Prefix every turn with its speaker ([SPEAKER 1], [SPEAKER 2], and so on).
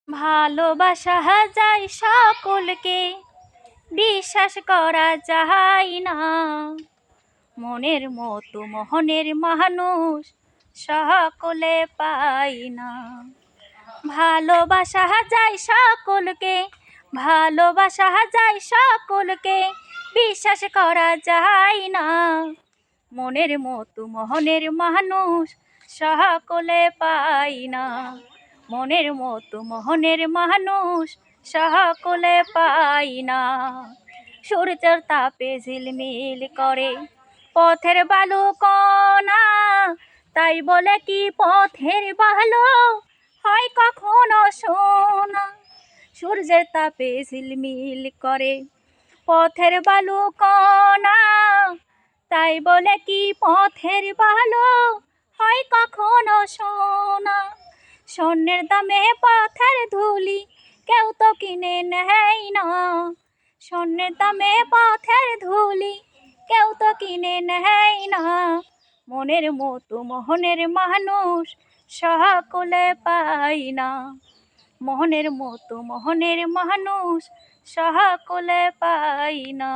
[SPEAKER 1] ভালোবাসা যায় সকলকে, বিশ্বাস করা যায় না। মনের মতো মোহনের মানুষ সকলে পায় না। ভালোবাসা যায় সকলকে, ভালোবাসা যায় সকলকে, বিশ্বাস করা যায় না। মনের মতো মোহনের মানুষ সকলে পায় না। মনের মতো মোহনের মানুষ সকলে পায় না। সূর্যের তাপে ঝিলমিল করে পথের বালু কণা, তাই বলে কি পথের বালু হয় কখনো সোনা। সূর্যের তাপে ঝিলমিল করে পথের বালু কণা, তাই বলে কি পথের বালু হয় কখনো সোনা। স্বর্ণের দামে পথের ধুলি কেউ তো কিনে নেয় না। স্বর্ণের দামে পথের ধুলি কেউ তো কিনে নেয় না। মনের মতো মোহনের মানুষ সকলে পায় না। মনের মতো মোহনের মানুষ সকলে পায় না।